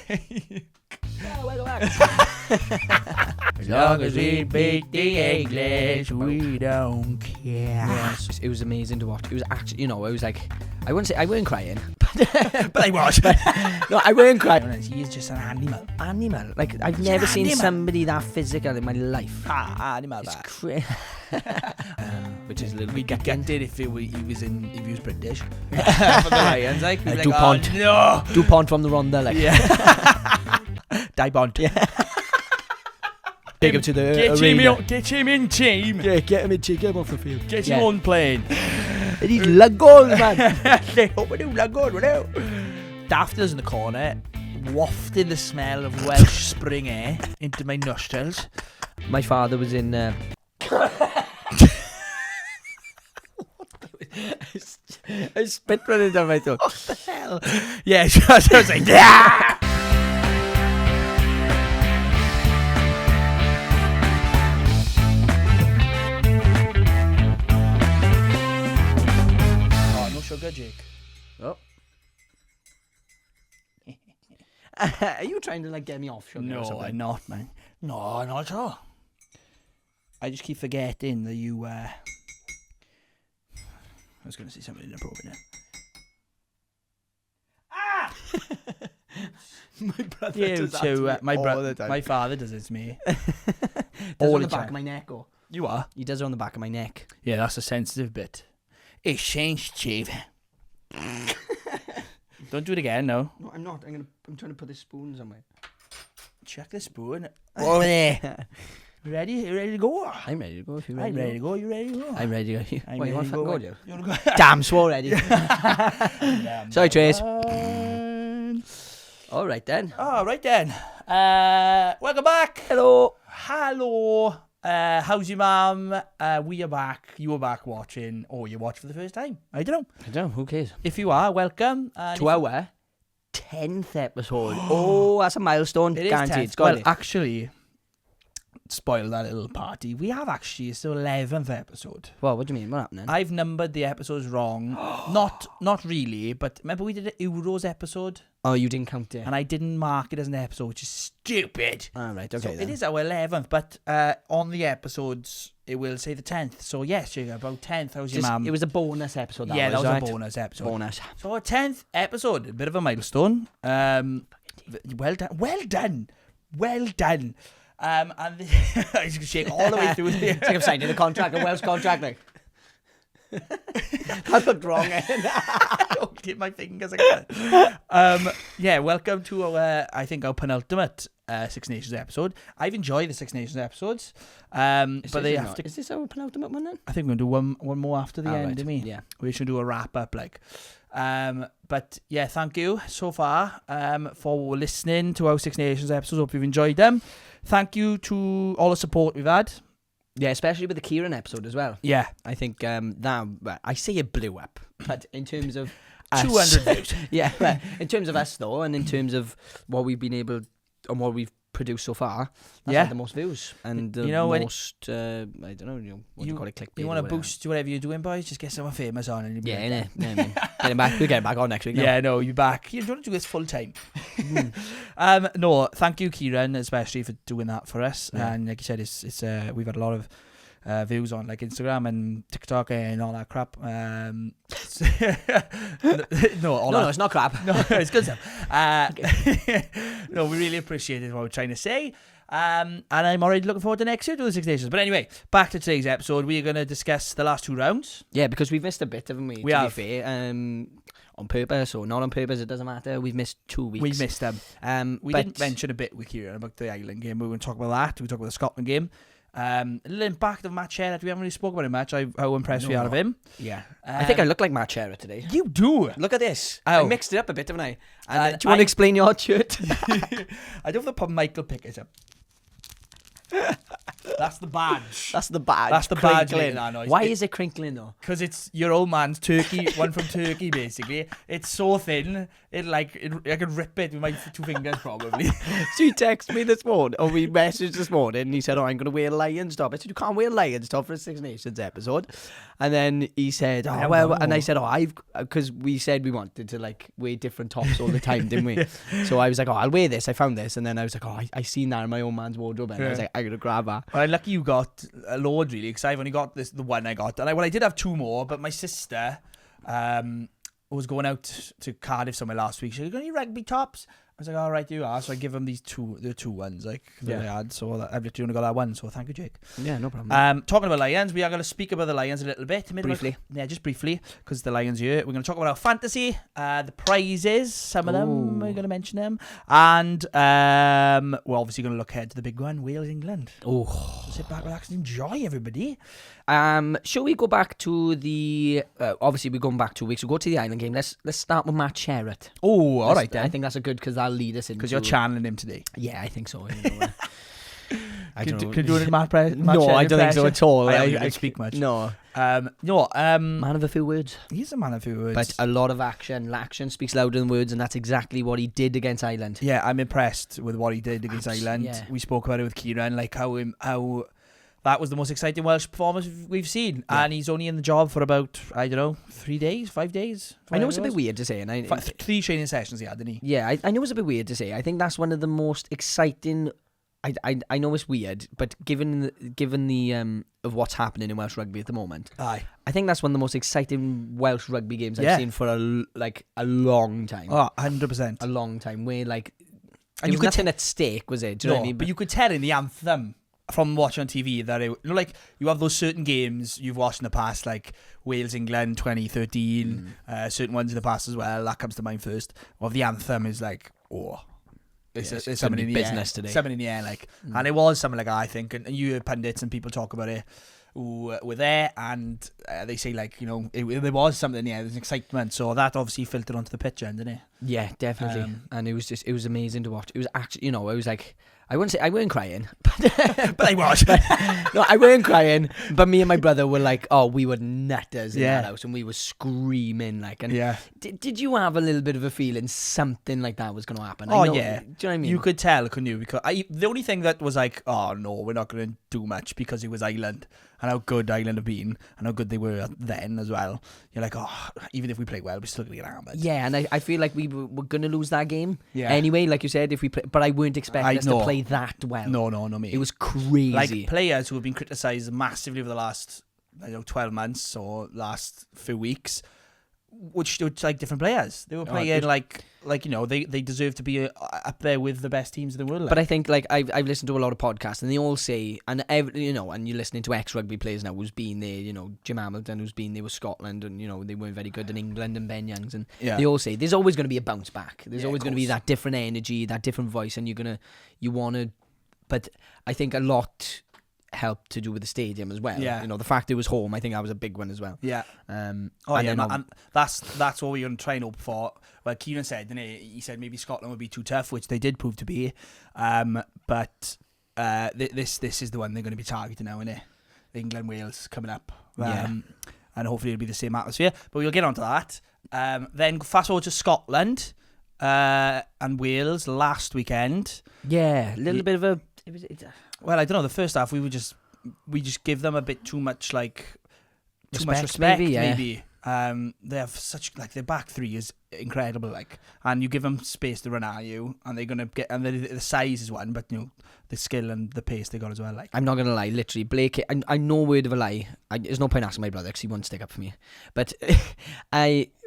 Welcome back. As long as we beat the English, we don't care. Yes, it was amazing to watch. It was actually, it was like, I wouldn't say I weren't crying, but I was. No, I weren't crying. He is just an animal. Like I've never seen somebody that physical in my life. Animal. It's crazy. Which is a little bit get it if he was British. For the Lions, like DuPont. Oh, no. DuPont from the Ronda, like. Yeah. Dibont. Yeah. Take him to the arena. Get him in team. Yeah, get him in team. Get him off the field. Get him on plane. And he's luggold, man. Dafters in the corner, wafting the smell of Welsh spring air into my nostrils. My father was in... I spit running down my throat. What the hell? Yeah, so I was like, yeah! Sugar, Jake. Oh. Are you trying to like get me off sugar? No, I'm not, man. No, not at all. I just keep forgetting that you. I was going to say something inappropriate. Ah! My brother does that to me all the time. My father does it to me. All on the back of my neck, or you are? He does it on the back of my neck. Yeah, that's a sensitive bit. It's sensitive. Don't do it again, no. No, I'm not. I'm trying to put this spoon somewhere. Check the spoon. Oh, there. Ready? You ready to go? I'm ready to go. If you're ready. I'm ready to go. You ready to go? I'm ready to go. Wait, you want to go? You want to go? Damn, so ready. Sorry, Trace. All right then. Welcome back. Hello. How's your mum? We are back. You are back watching, or you watch for the first time. I don't know. Who cares? If you are, welcome to our 10th episode. Oh, that's a milestone. It guaranteed. Is 10th. Well, actually, spoil that little party. We have actually, it's the 11th episode. Well, what do you mean? What happened then? I've numbered the episodes wrong. Not really, but remember we did an Euros episode? Oh, you didn't count it. And I didn't mark it as an episode, which is stupid. All right, okay. So then. It is our 11th, but on the episodes, it will say the 10th. So yes, you're about 10th. How's your mum? It was a bonus episode. That was right? A bonus episode. Bonus. So our 10th episode, a bit of a milestone. Well done. And I just shake all the way through. It's like I'm signing a contract, a Welsh contract, like. That looked wrong. Don't hit my fingers again. Yeah, welcome to our, I think our penultimate Six Nations episode. I've enjoyed the Six Nations episodes, but they have to. Is this our penultimate one then? I think we're gonna do one more after the end. Right. Yeah, we should do a wrap up, like. But yeah, thank you so far for listening to our Six Nations episodes. Hope you've enjoyed them. Thank you to all the support we've had. Yeah, especially with the Kieran episode as well. Yeah. I think that, I say it blew up, but in terms of 200 views. Yeah, but in terms of us though, and in terms of what we've been able, and what we've produced so far, that's had the most views. And the most, I don't know, what do you call it, clickbait. You want to boost whatever you're doing, boys, just get someone famous on. And yeah, innit? Yeah, I mean, we'll get him back on next week. Yeah, no, you're back. You don't want to do this full time. No, thank you, Kieran, especially for doing that for us. Yeah. And like you said, it's we've had a lot of views on like Instagram and TikTok and all that crap. No, it's not crap. No, it's good stuff. No, we really appreciate what we're trying to say. And I'm already looking forward to next year to the Six Nations. But anyway, back to today's episode. We are going to discuss the last two rounds. Yeah, because we've missed a bit, haven't we? To be fair. On purpose or not on purpose, it doesn't matter. We've missed 2 weeks. We've missed them. We didn't mention a bit with Kieran about the Ireland game. We were going to talk about that. We talked about the Scotland game. A little impact of Matt Sherratt. We haven't really spoken about him much. How impressed we are of him. Yeah. I think I look like Matt Sherratt today. You do. Look at this. I mixed it up a bit, haven't I? And, do you want to explain your shirt? I don't have to put Michael Pickett's up. That's the badge. That's the badge. That's the badge crinkling. making that noise. Why is it crinkling though? Because it's your old man's turkey, one from Turkey, basically. It's so thin, I could rip it with my 2 fingers, probably. So he texted me this morning, or we messaged this morning, and he said, I'm going to wear a Lions top. I said, you can't wear a Lions top for a Six Nations episode. And then he said, and I said, because we said we wanted to, like, wear different tops all the time, didn't we? So I was like, I'll wear this. I found this. And then I was like, I seen that in my old man's wardrobe. And I was like, I'm going to grab that. Well, I'm lucky you got a load, really, because I've only got the one I got. And I did have 2 more, but my sister was going out to Cardiff somewhere last week. She said, you got any rugby tops? I was like, all right, you are. So I give them the 2 ones, like, that I had. So I've literally only got that one. So thank you, Jake. Yeah, no problem. Talking about Lions, we are going to speak about the Lions a little bit. Briefly. Just briefly, because the Lions here. We're going to talk about our fantasy, the prizes, some of them, we're going to mention them. And we're obviously going to look ahead to the big one, Wales, England. Oh, sit back, relax, and enjoy, everybody. Shall we go back to the... obviously, we're going back 2 weeks. We'll go to the Ireland game. Let's start with Matt Sherratt. Oh, all right then. I think that's a good, because that'll lead us in. Because you're channeling him today. Yeah, I think so. I don't know. Can you do it in Matt No, I don't think so at all. I don't speak much. No. Man of a few words. He's a man of a few words. But a lot of action. Action speaks louder than words, and that's exactly what he did against Ireland. Yeah, I'm impressed with what he did against Ireland. Yeah. We spoke about it with Kieran, like how that was the most exciting Welsh performance we've seen. Yeah. And he's only in the job for about, 5 days. I know it's a bit weird to say. And 3 training sessions he had, didn't he? Yeah, I know it's a bit weird to say. I think that's one of the most exciting... I know it's weird, but given the of what's happening in Welsh rugby at the moment, I think that's one of the most exciting Welsh rugby games I've seen for a long time. Oh, 100%. A long time. Where like, and you could nothing at stake, was it? Do you know what I mean? But you could tell in the anthem from watching on TV that you have those certain games you've watched in the past, like Wales England 2013, certain ones in the past as well. That comes to mind first. Well, the anthem is like, It's something in the business air. Today. Something in the air, like, and it was something like that, I think. And you hear pundits and people talk about it who were there, and they say, like, there was something in the air. There's excitement, so that obviously filtered onto the pitch, didn't it? Yeah, definitely. And it was amazing to watch. It was actually, it was like, I wouldn't say I weren't crying, but I was. No, I weren't crying. But me and my brother were like, we were nutters in that house, and we were screaming like. And did you have a little bit of a feeling something like that was going to happen? Yeah. Do you know what I mean? You could tell, couldn't you? Because the only thing that was like, oh no, we're not going to do much because it was Ireland and how good Ireland have been and how good they were then as well. You're like, even if we play well, we're still going to get hammered. Yeah, and I feel like we were going to lose that game anyway. Like you said, if we play, but I weren't expecting us to play that well. No, mate. It was crazy. Like players who have been criticised massively over the last 12 months or last few weeks, which were like different players. They were playing they deserve to be up there with the best teams in the world. But I think like I've listened to a lot of podcasts, and they all say, and and you're listening to ex-rugby players now who's been there, Jim Hamilton who's been there with Scotland, and they weren't very good in England, and Ben Youngs, and they all say there's always going to be a bounce back. There's always going to be that different energy, that different voice, and you want to. But I think a lot helped to do with the stadium as well. Yeah. The fact it was home, I think that was a big one as well. Yeah. And that's what we're going to try and hope for. Well, Kieran said, didn't he? He said maybe Scotland would be too tough, which they did prove to be. But this is the one they're going to be targeting now, isn't it? England, Wales coming up. And hopefully it'll be the same atmosphere. But we'll get on to that. Then fast forward to Scotland and Wales last weekend. Yeah, a little bit of a... Well, I don't know. The first half, we just give them a bit too much, too much respect. Maybe. They have such their back three is incredible, and you give them space to run at you, and they're gonna get. And the size is one, but the skill and the pace they got as well. I'm not gonna lie, literally, Blake. I'm no word of a lie. There's no point asking my brother because he won't stick up for me. But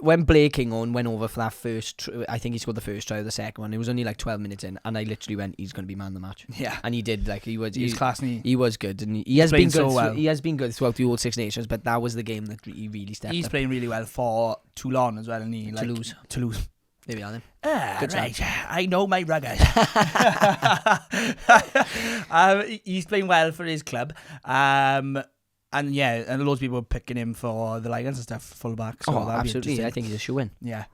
when Blake Kinghorn went over for that first, I think he scored the first try or the second one. It was only 12 minutes in, and I literally went, he's gonna be man of the match. Yeah, and he did. He's class. He was good, and he has been good. So well. He has been good throughout the All Six Nations, but that was the game that he really stepped up. He's playing really well for Toulon as well, and Toulouse. There we are then. Good right. I know my ruggers. He's playing well for his club. And loads of people were picking him for the Lions and stuff, fullback. So absolutely. I think he's a shoe-in. Yeah.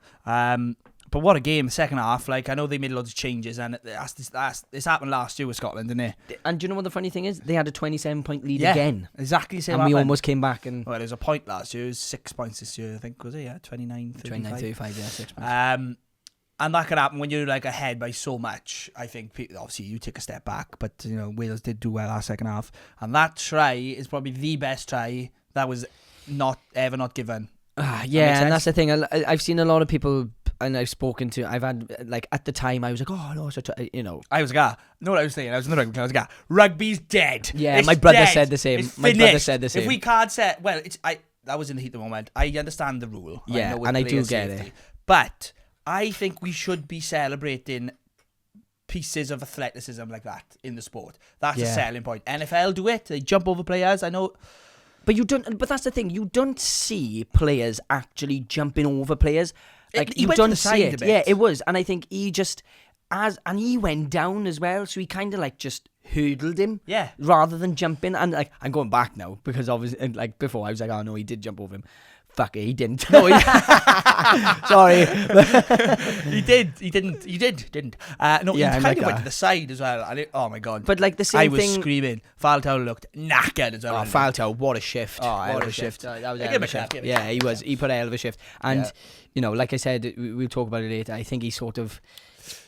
But what a game, second half. Like, I know they made loads of changes, and this happened last year with Scotland, didn't it? And do you know what the funny thing is? They had a 27-point lead again. Exactly the same. And we almost came back. And well, there was a point last year. It was 6 points this year, I think, was it? Yeah, 29-35. 29-35, yeah, 6 points. And that could happen when you're like ahead by so much. I think, obviously, you take a step back, but, you know, Wales did do well last second half. And that try is probably the best try that was not given. Yeah, and that's the thing. I've seen a lot of people... And I've spoken to, I've had, like, at the time, I was like, oh, no, you know. I was a guy. Know what I was saying? I was in the rugby. I was a guy. Rugby's dead. Yeah, it's my brother dead. said the same. It's my finished. Brother said the same. If we can't say, well, that was in the heat of the moment. I understand the rule. Yeah, and I do get it. But I think we should be celebrating pieces of athleticism like that in the sport. That's a selling point. NFL do it. They jump over players. I know. But you don't. But that's the thing. You don't see players actually jumping over players. Like, you don't see it. Yeah, it was. And I think he just, and he went down as well. So he kind of like just hurdled him. Yeah. Rather than jumping. And like, I'm going back now because obviously, like before I was like, oh no, he did jump over him. Fuck it, he didn't. No, sorry. He didn't. You didn't. No, he kind of went to the side as well. And oh my God. But like the same thing. I was screaming. Faltao looked knackered as well. Oh, Faltao, what a shift. Oh, what a shift. That was a hell of a shift. Yeah, he was. He put a hell of a shift. And, you know, like I said, we'll talk about it later. I think he sort of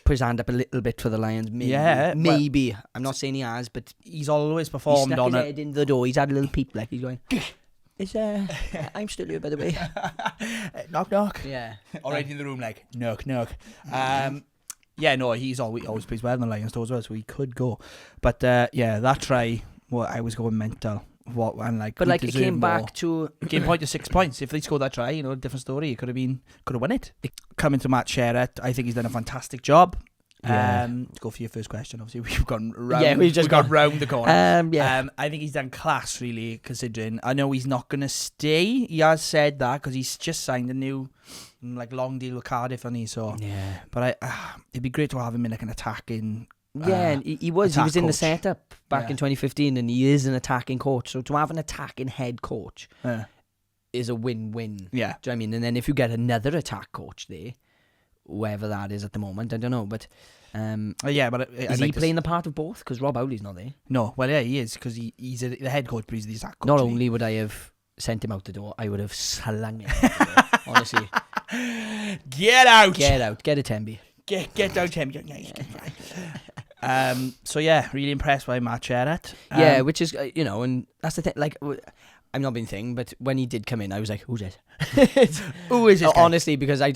put his hand up a little bit for the Lions. Maybe. Yeah. Maybe. Well, I'm not saying he has, but he's always performed on it. He snuck his head into the door. He's had a little peep like he's going... I'm still here, by the way. Knock, knock. Yeah. Already in the room, like, knock, knock. Yeah, no, he's always plays well in the Lions as well, so he could go. But, yeah, that try, well, I was going mental. But like, it came back to... It came point to 6 points. If they scored that try, you know, a different story. It could have won it. Coming to Matt Sherratt, I think he's done a fantastic job. Yeah. To go for your first question, obviously we've gone round. Yeah, we've just gone round the corner. Yeah. I think he's done class, really, considering. I know he's not going to stay. He has said that because he's just signed a new, like, long deal with Cardiff, hasn't he? So yeah. But it'd be great to have him in like an attacking. Yeah, and he was in coach. the setup back in 2015, and he is an attacking coach. So to have an attacking head coach is a win-win. Yeah, do you know what I mean? And then if you get another attack coach there, whoever that is at the moment, I don't know, but is he playing the part of both? Because Rob Howley's not there. No, well, yeah, he is, because he's the head coach, but he's the attack coach. Not only would I have sent him out the door, I would have slung him out the door, honestly. Get out, get a Temby, get out, Temby. So yeah, really impressed by Matt Sherratt. Yeah, which is and that's the thing. Like, I'm not being thing, but when he did come in, I was like, who's it? Who is it? Honestly, because I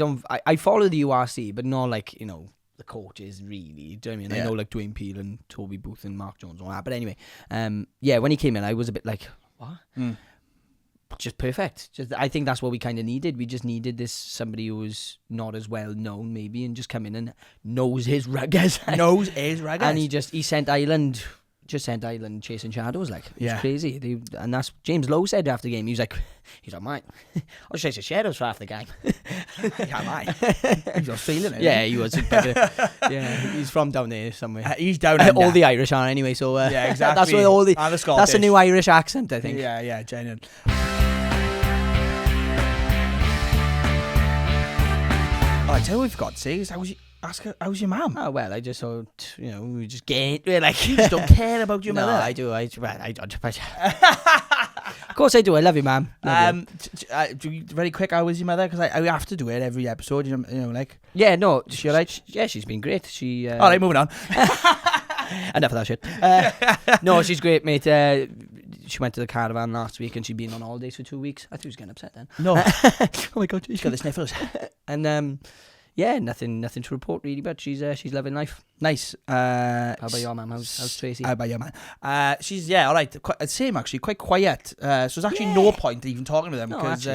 follow the URC, but not like, the coaches really. Do you know what I mean? Yeah. I know like Dwayne Peel and Toby Booth and Mark Jones and all that. But anyway, when he came in, I was a bit like, what? Just perfect. I think that's what we kind of needed. We just needed somebody who was not as well known maybe, and just come in and knows his ruggers. And he sent Ireland chasing shadows, like. It's crazy. And that's James Lowe said after the game. He was like, mate, I was chasing shadows for half the game. Yeah, mate. He was feeling it. Yeah, he was. Yeah, he's from down there somewhere. He's down there. All the Irish are anyway, so yeah, exactly. That's where all the Scottish. That's a new Irish accent, I think. Yeah, genuine. Oh, I tell you what we've got to say is how's your mum? Oh, well, I just thought, we just get like you just don't care about your mother. No, I do. I don't. Of course I do. I love you, ma'am. Very quick, how was your mother? Because I have to do it every episode. Like. Yeah, no, she alright? Yeah, she's been great. She. All right, moving on. Enough of that shit. No, she's great, mate. She went to the caravan last week and she'd been on holidays for 2 weeks. I thought she was getting upset then. No. Oh my God, she's got the sniffles. And yeah, nothing to report really, but she's loving life. Nice. How about your mum? How's Tracy? How about your man? She's all right. Same actually, quite quiet. So there's actually no point even talking to them because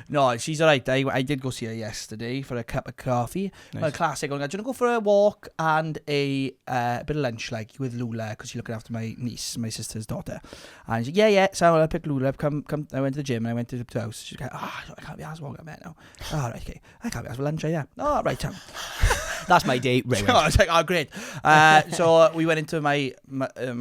no, she's all right. I did go see her yesterday for a cup of coffee. Nice. Well, classic. I'm going to go for a walk and a bit of lunch, like with Lula, because she's looking after my niece, my sister's daughter. And she's like, yeah. So I picked Lula up. Come. I went to the gym and I went to the house. She's like, I can't be asked walking up there now. Oh, right, okay. I can't be asked for lunch. Yeah. Oh, right, Tom. That's my date. Right. I was like, oh, great. So we went into my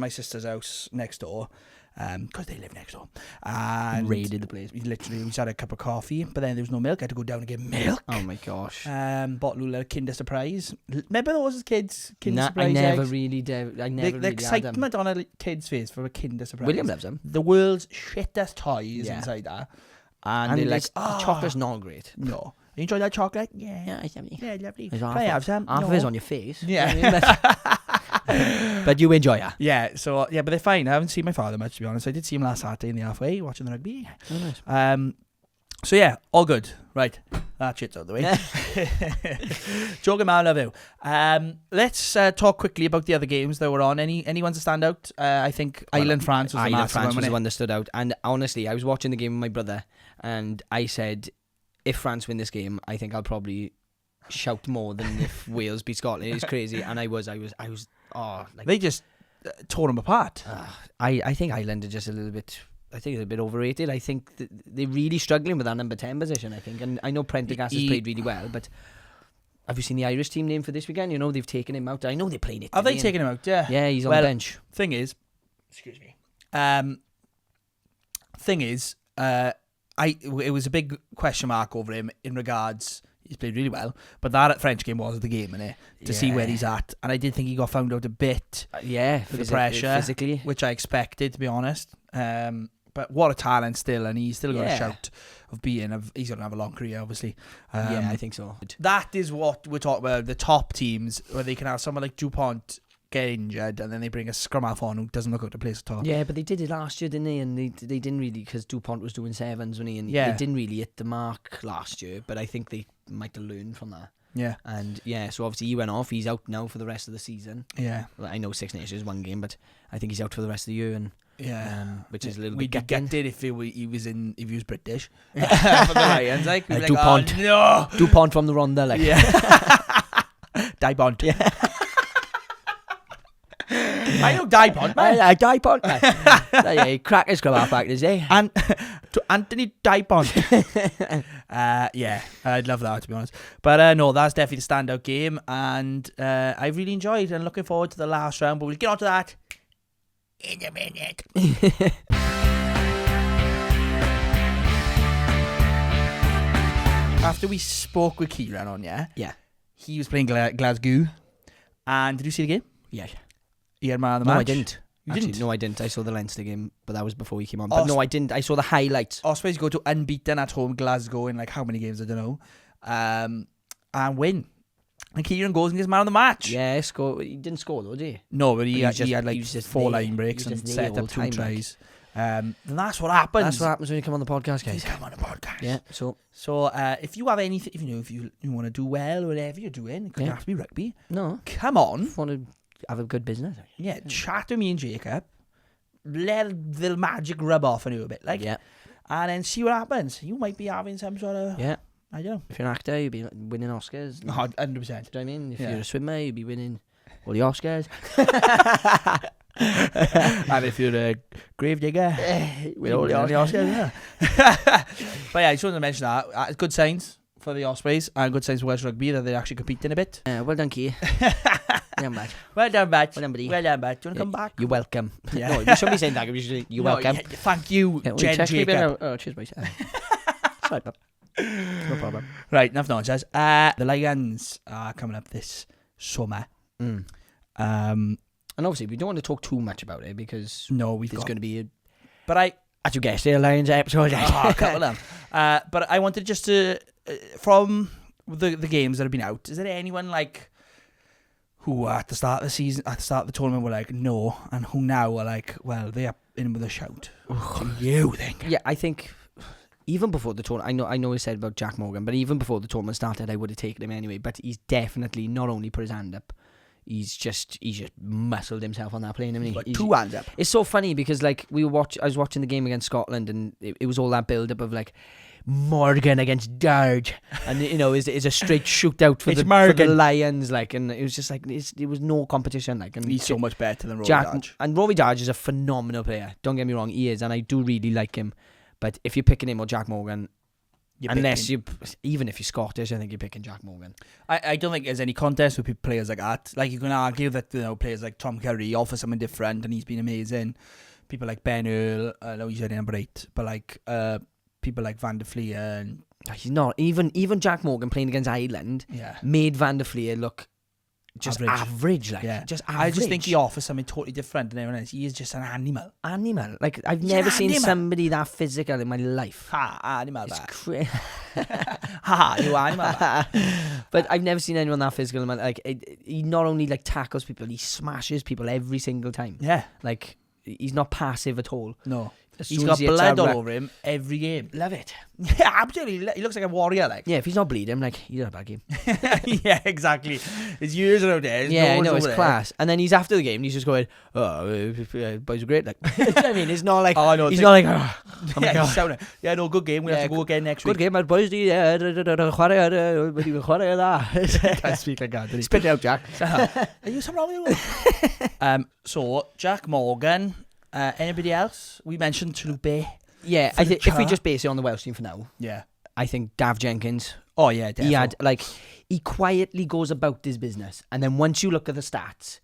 sister's house next door. because they live next door. And raided the place. we just had a cup of coffee, but then there was no milk. I had to go down and get milk. Oh my gosh. Bottle of Kinder Surprise. Remember those as kids? Kinder I Surprise never eggs? really did. I never The really had them. excitement on a kid's face for a Kinder Surprise. William loves them. The world's shittest toys Yeah. inside that. And they're like, like, chocolate's not great. No. You enjoy that chocolate? Yeah. Yeah, it's lovely. Yeah, lovely. It's Can I have some? Half No. of it's on your face. Yeah. You know what I mean? But you enjoy it. Yeah, so, yeah, but they're fine. I haven't seen my father much, to be honest. I did see him last Saturday in the halfway watching the rugby. Oh, nice. So, yeah, all good. Right, that shit's out of the way. Joking, man, I love you. Let's talk quickly about the other games that were on. Any ones that stand out? I think Ireland-France was the massive France one, was the wasn't one that stood out. And honestly, I was watching the game with my brother, and I said, if France win this game, I think I'll probably shout more than if Wales beat Scotland. It's crazy. And I was, like, they just tore them apart. I think Ireland are just a little bit, I think they're a bit overrated. I think they're really struggling with that number 10 position, I think. And I know Prendergast has played really well, but have you seen the Irish team name for this weekend? You know, they've taken him out. I know they're playing it. Have they taken him out? Yeah. Yeah, he's on the bench. Thing is, excuse me. It was a big question mark over him in regards. He's played really well, but that French game was the game, innit? To see where he's at, and I did think he got found out a bit. For the pressure, physically, which I expected, to be honest. But what a talent still, and he's still got a shout of being. He's going to have a long career, obviously. I think so. That is what we're talking about. The top teams where they can have someone like Dupont get injured, and then they bring a scrum half on who doesn't look out to place at all. Yeah, but they did it last year, didn't they? And they didn't really, because Dupont was doing sevens, wasn't he? And they didn't really hit the mark last year, but I think they might have learned from that. Yeah. And so obviously he went off. He's out now for the rest of the season. Yeah. Well, I know Six Nations is one game, but I think he's out for the rest of the year, and which is a little bit gutted if he was British for the Lions, like Dupont. Like, oh, no, Dupont from the Ronda, like Diolch. Yeah. I know Diolch, man. Diolch, man. Yeah, he cracked his scrum half back this day. And to Anthony Diolch. Yeah, I'd love that, to be honest. But no, that's definitely the standout game, and I really enjoyed and looking forward to the last round. But we'll get on to that in a minute. After we spoke with Kieran on, he was playing Glasgow. And did you see the game? Yeah. He had man of the match. No, I didn't. No, I didn't. I saw the Leinster game, but that was before he came on. But no, I didn't. I saw the highlights. Ospreys go to unbeaten at home Glasgow in like how many games, I don't know. And win. And Kieran goes and gets man of the match. Yeah, he didn't score though, did he? No, but he had like 4 line breaks and set up 2 tries. Then that's what happens. That's what happens when you come on the podcast, guys. You come on the podcast. Yeah. So if you have anything, if you want to do well or whatever you're doing, it doesn't have to be rugby. No. Come on. Want to have a good business. Yeah. Chat to me and Jacob. Let the magic rub off on you a bit, like. Yeah. And then see what happens. You might be having some sort of. Yeah. I don't know. If you're an actor, you'll be winning Oscars. 100%. Do you know what I mean? If you're a swimmer, you'll be winning all the Oscars. And if you're a grave digger, with all the Oscars. But yeah, I just wanted to mention that. Good signs for the Ospreys and good signs for Welsh Rugby that they're actually competing a bit. Well done, Key. Well done, Batch. Well done, buddy. Well done, Batch. Do you want to come back? You're welcome. Yeah. No, you shouldn't be saying that. You should say, you're welcome. Yeah, thank you, Jen Jacob. Oh, cheers, boys. Sorry, Bob. No problem. Right, enough nonsense. The Lions are coming up this summer. And obviously, we don't want to talk too much about it because there's going to be as you guessed, a Lions episode. A couple of them. But I wanted just to, from the games that have been out, is there anyone like who at the start of the season, at the start of the tournament were like, no, and who now are like, well, they are in with a shout? Do you think? Yeah, I think even before the tournament, I know he said about Jack Morgan, but even before the tournament started, I would have taken him anyway. But he's definitely not only put his hand up, he's just muscled himself on that plane. I mean, like 2 hands up. It's so funny because like I was watching the game against Scotland, and it was all that build up of like Morgan against Darge, and is a straight shootout for the Lions, like, and it was just like it was no competition, like, and he's so much better than Robbie Darge. And Robbie Darge is a phenomenal player. Don't get me wrong, he is, and I do really like him. But if you're picking him or Jack Morgan, even if you're Scottish, I think you're picking Jack Morgan. I don't think there's any contest with players like that. Like, you can argue that players like Tom Curry offer something different, and he's been amazing. people like Ben Earl, I know he's only number 8, but like people like Van der Fleer and He's not. Even Jack Morgan playing against Ireland made Van der Fleer look just average just average. I just think he offers something totally different than everyone else. He is just an animal. Like, I've never seen somebody that physical in my life. Animal. It's crazy. You animal. But I've never seen anyone that physical in my life. Like, he not only like tackles people, he smashes people every single time. Yeah. Like, he's not passive at all. No. He's got blood all over him every game. Love it. Yeah, absolutely. He looks like a warrior, like. Yeah, if he's not bleeding, like, he's had a bad game. Yeah, exactly. His years are out there. Yeah, I know, it's class. And then he's after the game, and he's just going, boys are great. Like, you know what I mean? It's not like, he's not like, no, good game. We have to go again next week. Good game, my boys. Can't speak like that, did he? Spit it out, Jack. Are you something wrong with you? So, Jack Morgan. Anybody else? We mentioned Tulupe. Yeah, I think if we just base it on the Welsh team for now, I think Dav Jenkins. Oh yeah, definitely. He quietly goes about his business, and then once you look at the stats,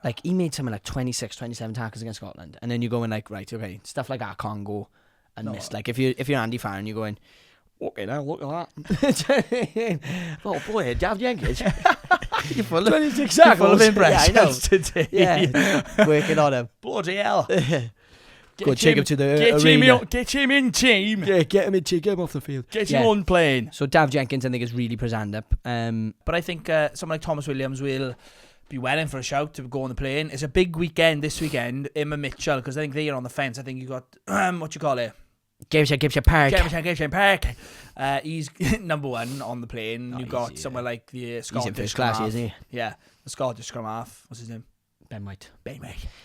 like he made something like 26, 27 tackles against Scotland, and then you go in like, right, okay, stuff like that can't go unmissed. Like if you're Andy Farron, you're going, okay, now look at that. Oh boy, Dav Jenkins. You're full of 26 tackles. Full of impressions today. Yeah, working on him. Bloody hell. Go take him to the arena. Get him in team. Yeah, get him in team. Get him off the field. Get him on plane. So Dav Jenkins, I think, is really present up. But I think someone like Thomas Williams will be welling for a shout to go on the plane. It's a big weekend this weekend. Him and Mitchell, because I think they are on the fence. I think you got what you call it. Gibson Park. He's number 1 on the plane. You've got someone like the Scottish. He's in first class, isn't he? Yeah, the Scottish scrum half. What's his name? Ben White.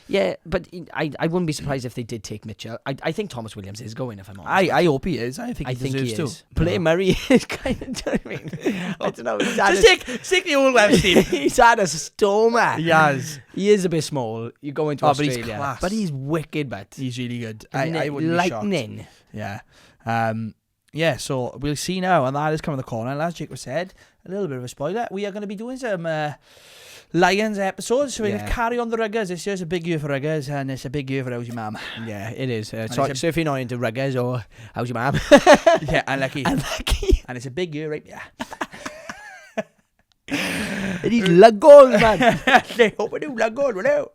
Yeah, but I wouldn't be surprised if they did take Mitchell. I think Thomas Williams is going, if I'm honest. I hope he is. I think he deserves to. Play Murray is kind of, do you know what I mean? I don't know. Just take the old Welsh team. He's had a stormer. He has. He is a bit small. You go into Australia. But he's class. But he's wicked, but he's really good. I wouldn't be shocked. Lightning. Yeah. So we'll see now, and that is coming the corner. And as Jacob said, a little bit of a spoiler. We are going to be doing some Lions episodes, so we're going to carry on the ruggers. This year's a big year for ruggers, and it's a big year for How's Your Mum. Yeah, it is. So if you're not into ruggers or How's Your Mum? Yeah, unlucky. And it's a big year, right? Yeah. It is luggold, man. They hope I do luggold, you know.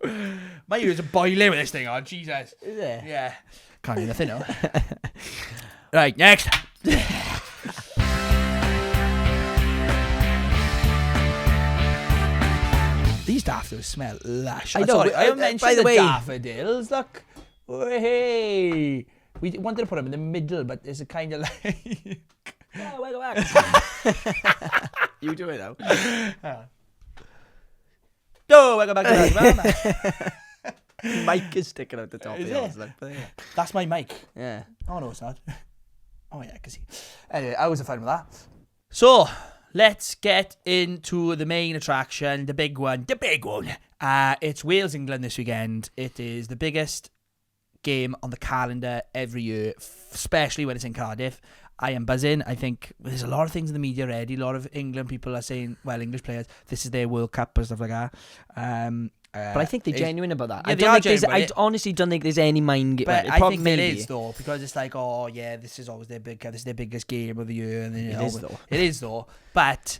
My ears are boiling with this thing on, Jesus. Is it? Yeah. Can't do nothing, no. Right, next. These daffodils smell lush. I know. I mentioned by the way, daffodils. Look. Oh, hey. We wanted to put them in the middle, but it's a kind of like... Oh, welcome back. You do it now. No, welcome back to the mic is sticking out the top is of yours. That's my mic. Yeah. Oh, no, it's not. Oh, yeah, I can see. Anyway, I was a fan with that. So, let's get into the main attraction, the big one. The big one. It's Wales-England this weekend. It is the biggest game on the calendar every year, especially when it's in Cardiff. I am buzzing. I think there's a lot of things in the media already. A lot of England people are saying, well, English players, this is their World Cup and stuff like that. But I think they're genuine about that. Yeah, I honestly don't think there's any mind game. But I think there is, though, because it's like, oh, yeah, this is always this is their biggest game of the year. And then, it is, though. But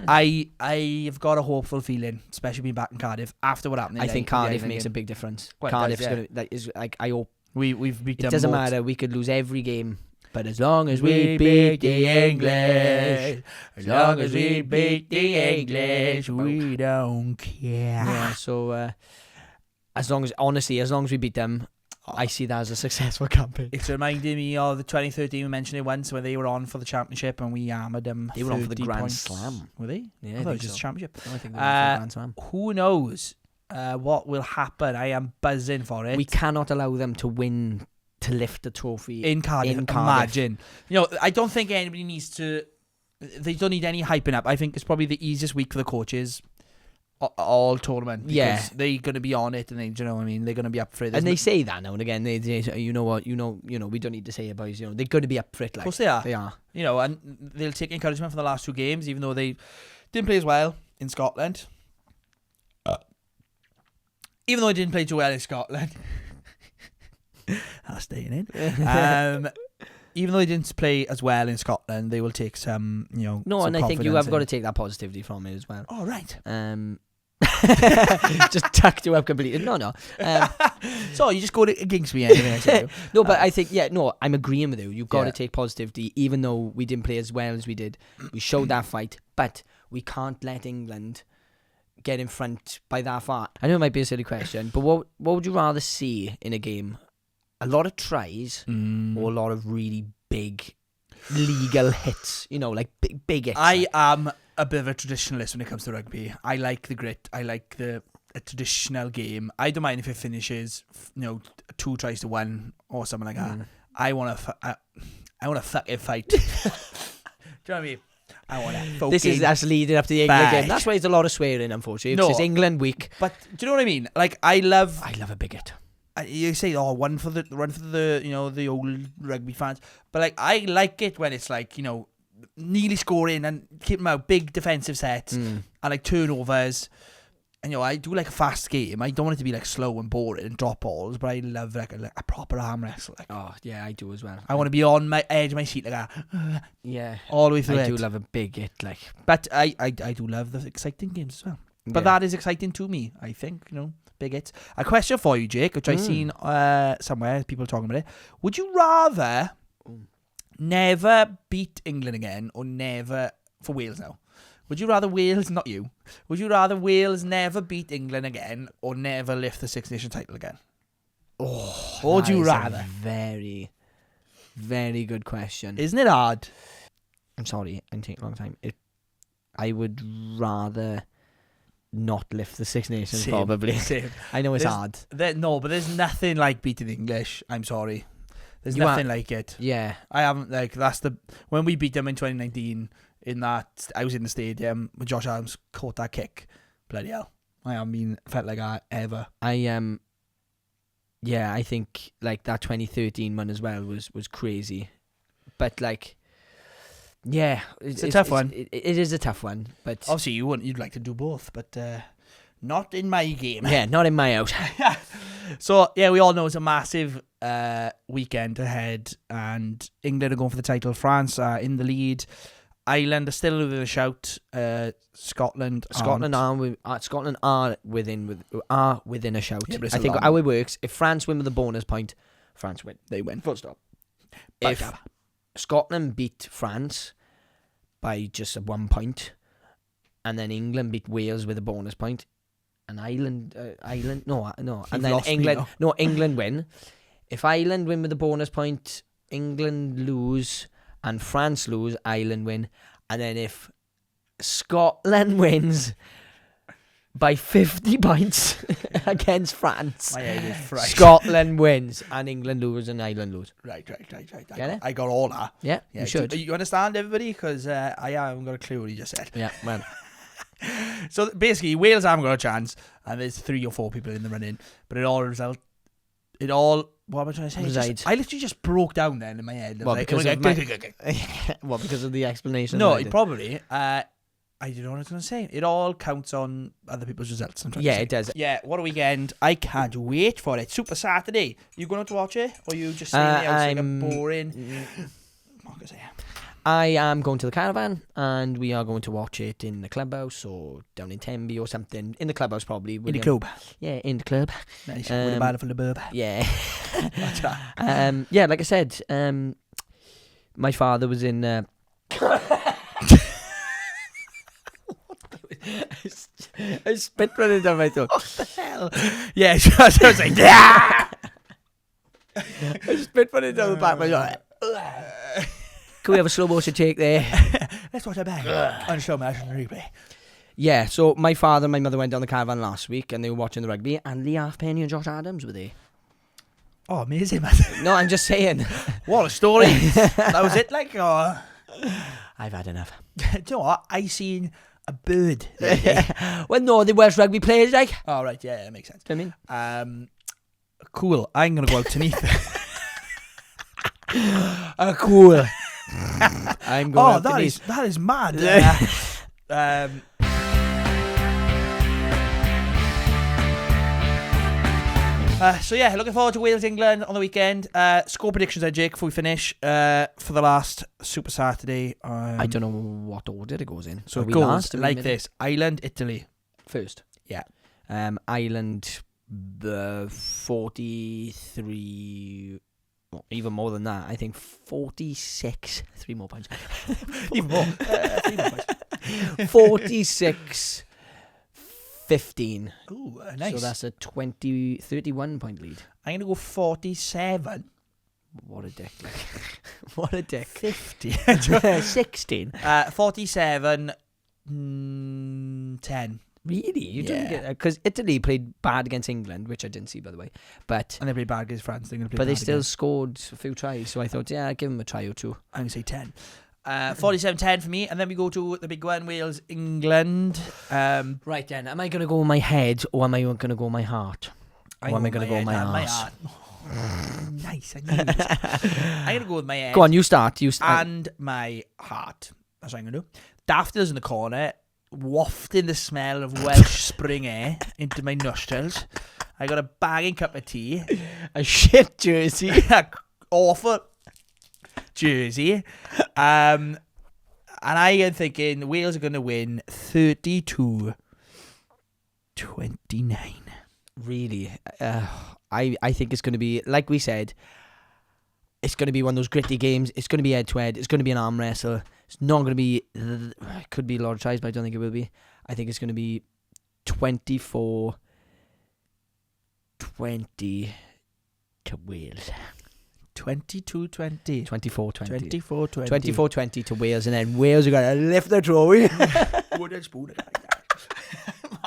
I've got a hopeful feeling, especially being back in Cardiff, after what happened. I think Cardiff makes a big difference. Well, Cardiff's I hope. We've beat them. It doesn't matter. We could lose every game. But as long as we beat the English, we don't care. Yeah, so as long as we beat them, I see that as a successful campaign. It's reminding me of the 2013, we mentioned it once, when they were on for the championship and we hammered them. They were on for the Grand Slam. Were they? Yeah, I thought it was just championship. No, I think they were on for the Grand Slam. Who knows what will happen? I am buzzing for it. We cannot allow them to win, to lift the trophy in Cardiff. Imagine. I don't think anybody needs to. They don't need any hyping up. I think it's probably the easiest week for the coaches all tournament. Because they're going to be on it, and you know what I mean. They're going to be up for it. And they say that now and again. They you know what, we don't need to say it, boys. They're going to be up for it. Like, of course they are. They are. And they'll take encouragement from the last 2 games, even though they didn't play as well in Scotland. Even though they didn't play too well in Scotland. That's staying in. Even though they didn't play as well in Scotland, they will take some, No, some and I think you confidence have got to take that positivity from it as well. Oh, right. Just tucked you up completely. No. So you just go against me anyway. No, but I think, I'm agreeing with you. You've got to take positivity, even though we didn't play as well as we did. We showed that fight, but we can't let England get in front by that far. I know it might be a silly question, but what would you rather see in a game? A lot of tries or a lot of really big legal hits? Like big hits. I am a bit of a traditionalist when it comes to rugby. I like the grit. I like a traditional game. I don't mind if it finishes, 2 tries to 1 or something like that. I want to fucking fight. Do you know what I mean? I want to. That's leading up to the England game. That's why it's a lot of swearing, unfortunately. It's England week. But do you know what I mean? Like I love a big hit. You say, one for the the old rugby fans, but like I like it when it's like nearly scoring and keep them out, big defensive sets and like turnovers. And I do like a fast game. I don't want it to be like slow and boring and drop balls, but I love like a proper arm wrestle. Like, oh yeah, I do as well. I want to be on my edge of my seat like that. Yeah, all the way through. I do love a big hit, like. But I do love the exciting games as well. But that is exciting to me. I think big hits. A question for you, Jake, which I've seen somewhere, people talking about it. Would you rather never beat England again or never, for Wales now, would you rather Wales, not you, would you rather Wales never beat England again or never lift the Six Nations title again? Oh, or would you rather? Very, very good question. Isn't it hard? I'm sorry, I'm taking a long time. I would rather not lift the Six Nations, probably. Same. I know it's hard. No, but there's nothing like beating the English. I'm sorry. There's nothing like it. Yeah. I haven't, when we beat them in 2019, I was in the stadium when Josh Adams caught that kick. Bloody hell. I haven't felt like that ever. I think like that 2013 one as well was crazy. But like, yeah, it's a tough one. It is a tough one, but obviously you'd like to do both, but not in my game. Yeah, not in my house. So yeah, we all know it's a massive weekend ahead, and England are going for the title. France are in the lead. Ireland are still within a shout. Scotland are within a shout. Yeah, I think how it works: if France win with a bonus point, France win. They win. Full stop. If Scotland beat France by just 1 point, and then England beat Wales with a bonus point, and England win. If Ireland win with a bonus point, England lose, and France lose, Ireland win. And then if Scotland wins by 50 points against France, my head is fried. Scotland wins, and England lose, and Ireland lose. Right. Get it? I got all that. Yeah, you should. You understand, everybody? Because I haven't got a clue what you just said. Yeah, well. So basically, Wales haven't got a chance, and there's 3 or 4 people in the running, but what am I trying to say? I literally just broke down then in my head. Because of the explanation? No, probably. I don't know what I was going to say. It all counts on other people's results. It does. Yeah, what a weekend. I can't wait for it. Super Saturday. You going to watch it? Or you just staying there like a boring... What can I say? I am going to the Caravan, and we are going to watch it in the clubhouse or down in Tenby or something. In the clubhouse, probably. In the club? Yeah, in the club. Nice. With a bottle full of bourbon. Yeah. Yeah, like I said, my father was in... I spit right into my throat. What the hell? Yeah, I was like, yeah! I spit right into the back of my throat. Can we have a slow motion take there? Let's watch it back on slow motion replay. Yeah, so my father and my mother went down the Caravan last week, and they were watching the rugby, and Lee Halfpenny and Josh Adams were there. Oh, amazing, man. No, I'm just saying. What a story. That was it, like, oh. I've had enough. Do you know what? I seen a bird. Well, no, they Welsh rugby players, like. Oh, right, yeah, that makes sense. Do you know what I mean? Cool. I'm going to go out to Neath. Cool. I'm going out to Neath. That is mad. So yeah, looking forward to Wales England on the weekend. Score predictions then, Jake, before we finish. For the last Super Saturday. I don't know what order it goes in. So it goes like this: Ireland, Italy first. Yeah. Ireland, the 43. Well, even more than that. I think 46. 3 more points. Even more. 3 more points. 46-15. Ooh, nice. So that's a 31 point lead. I'm going to go 47. What a dick. What a dick. 50. 16. 47. 10. Really? You didn't get that? Because Italy played bad against England, which I didn't see, by the way. But And they played bad against France. but they still scored a few tries, so I thought, yeah, I'll give them a try or two. I'm going to say 10. 47-10 for me. And then we go to the big one, Wales, England. Right then, am I going to go with my head or am I going to go with my heart? Or am I going to go with my arse? Nice. I knew it. I'm going to go with my head. Go on, you start. And my heart. That's what I'm going to do. Daffodils in the corner, wafting the smell of Welsh spring air into my nostrils. I got a bagging cup of tea. A shit jersey. Awful jersey. And I am thinking Wales are going to win 32-29. Really? I think it's going to be, like we said, it's going to be one of those gritty games. It's going to be head-to-head. It's going to be an arm wrestle. It's not going to be... It could be a lot of tries, but I don't think it will be. I think it's going to be 24-20 to Wales. 22-20. 24-20. 24-20. 24-20 to Wales, and then Wales are going to lift the trophy. Wooden spoon.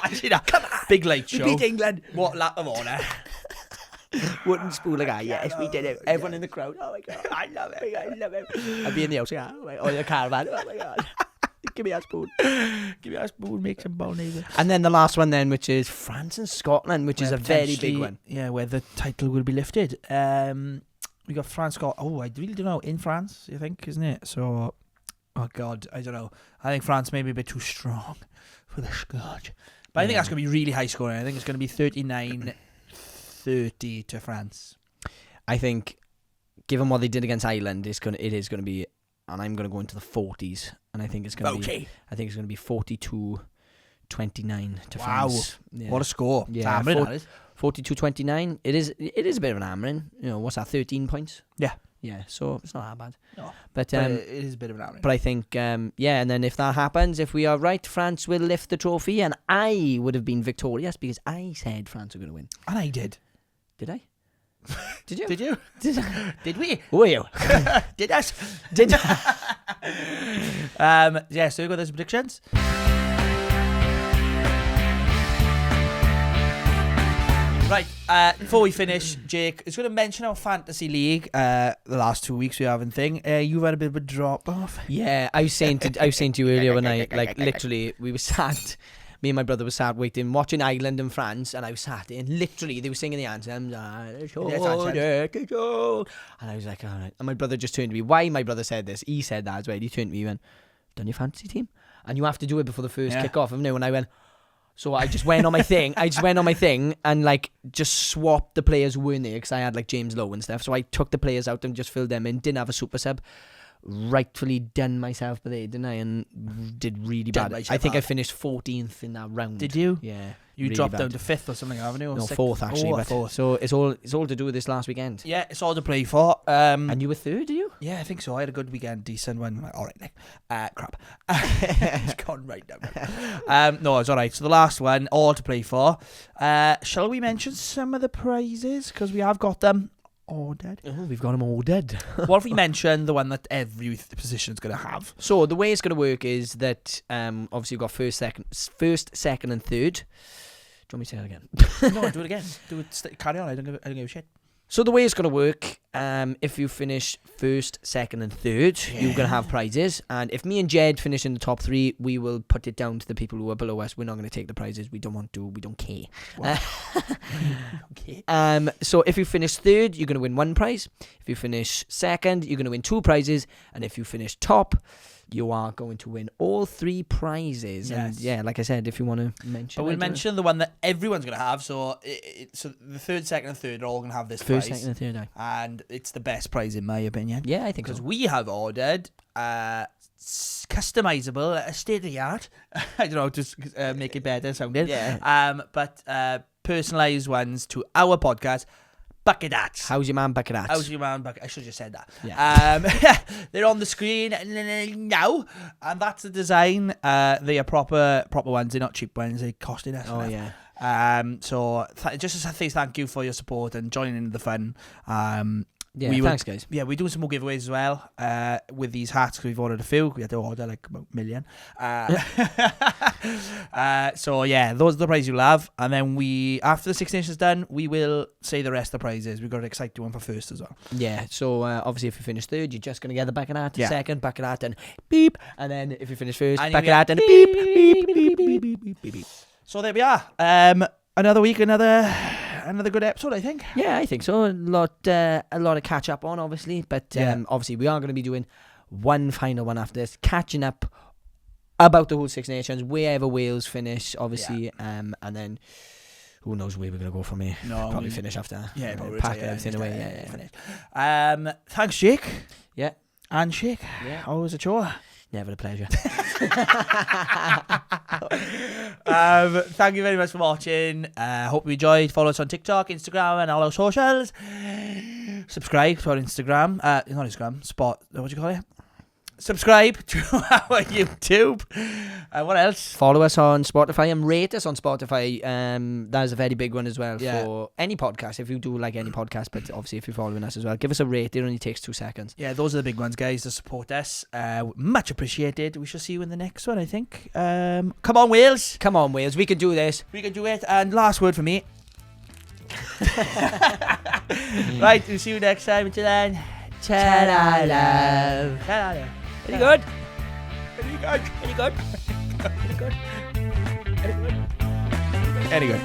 Imagine that. Come on. Big late show. We beat England. What lap of honour. Wooden spoon like that. Yes, we did it. Everyone in the crowd. Oh my god, I love it. I love it. I'd be in the house. Or in the caravan. Oh my god. Give me a spoon. Give me a spoon. Make some bolognese. And then the last one then, which is France and Scotland, which is a very big one. Yeah, where the title will be lifted. We got France, Scotland. Oh, I really don't know. In France, you think, isn't it? So, oh god, I don't know. I think France may be a bit too strong for the Scotch. But I think that's going to be really high scoring. I think it's going to be 39-30 to France. I think, given what they did against Ireland, it is going to be, and I'm going to go into the 40s, and I think it's going to be. I think it's going to be 42-29 to France. Yeah. What a score! Yeah, it's hammering, 42-29. It is a bit of an hammering. You know, what's that? 13 points. Yeah. Yeah, so it's not that bad. No, but it is a bit of an hammering. But I think, and then if that happens, if we are right, France will lift the trophy, and I would have been victorious because I said France are going to win. And I did. Did I? Did you? Did you? Did we? Were you? Did us? Did yeah, so we got those predictions. Right, before we finish, Jake, is going to mention our fantasy league. The last 2 weeks we haven't thing. You've had a bit of a drop off. Yeah, I was saying to you earlier when I literally we were sat. Me and my brother were sat waiting, watching Ireland and France, and I was sat and literally they were singing the anthem. And I was like, all right. And my brother just turned to me. Why my brother said this? He said that as well. He turned to me and went, "Done your fantasy team?" And you have to do it before the first kick-off, haven't you? And I went. So I just went on my thing. And like just swapped the players who weren't there because I had like James Lowe and stuff. So I took the players out and just filled them in. Didn't have a super sub. Rightfully done myself, but they didn't I? And did really bad. I think I finished 14th in that round. Did you? Yeah. You really dropped down to 5th or something, haven't you? Or no, 6th? 4th actually. But 4th. So it's all to do with this last weekend. Yeah, it's all to play for. And you were 3rd, are you? Yeah, I think so. I had a good weekend, decent one. All right, Nick. Crap. It's gone right down. No, it's all right. So the last one, all to play for. Shall we mention some of the prizes? Because we have got them ordered. Oh, we've got them ordered. What if we mention the one that every position is going to have? So the way it's going to work is that obviously you've got first, second, and third. Do you want me to say that again? No, do it again. Carry on. I don't give a shit. So the way it's going to work, if you finish first, second and third, you're going to have prizes. And if me and Jed finish in the top 3, we will put it down to the people who are below us. We're not going to take the prizes. We don't want to. We don't care. So if you finish third, you're going to win 1 prize. If you finish second, you're going to win 2 prizes. And if you finish top, you are going to win all 3 prizes. Yes. And yeah, like I said, if you want to mention, but we'll mention the one that everyone's going to have. So, so the third, second, and third are all going to have this first, prize. second, and third. And it's the best prize in my opinion. Yeah, I think because so. we have ordered customizable, state of the art. I don't know, just make it better sounding. Yeah. But personalized ones to our podcast. Bucket hats. How's your man bucket hats? How's your man bucket? I should have just said that. Yeah. They're on the screen now, and that's the design. They are proper ones. They're not cheap ones. They're costing us. Oh enough. yeah. So just to say thank you for your support and joining in the fun. Yeah, thanks, guys. Yeah, we're doing some more giveaways as well with these hats because we've ordered a few. We had to order like about a million. So yeah, those are the prizes you'll have. And then after the Six Nations done, we will say the rest of the prizes. We've got an exciting one for first as well. Yeah, so obviously if you finish third, you're just going to get the bucket hat. Yeah. Second, bucket hat, and beep. And then if you finish first, And bucket you hat, and beep, beep, beep, beep, beep, beep, beep. So there we are. Another week, another good episode, I think. Yeah, I think so. A lot of catch up on, obviously, but obviously we are going to be doing one final one after this, catching up about the whole Six Nations, wherever Wales finish, obviously, and then who knows where we're going to go from here. No, probably finish after. Yeah, probably pack everything away. Finish. Thanks, Jake. Yeah, and Shake. Yeah, always a chore. Never a pleasure. Thank you very much for watching. Hope you enjoyed. Follow us on TikTok, Instagram, and all our socials. Subscribe to our Instagram. Not Instagram. What do you call it? Subscribe to our YouTube. What else? Follow us on Spotify and rate us on Spotify. That is a very big one as well for any podcast. If you do like any podcast, but obviously if you're following us as well, give us a rate. It only takes 2 seconds. Yeah, those are the big ones, guys, to support us. Much appreciated. We shall see you in the next one, I think. Come on, Wales. Come on, Wales. We can do this. We can do it. And last word for me. Right, we'll see you next time. Until then. Ta-da, love. Ta-da. Any good? Any good? Any good? Any good? Any good? Any good?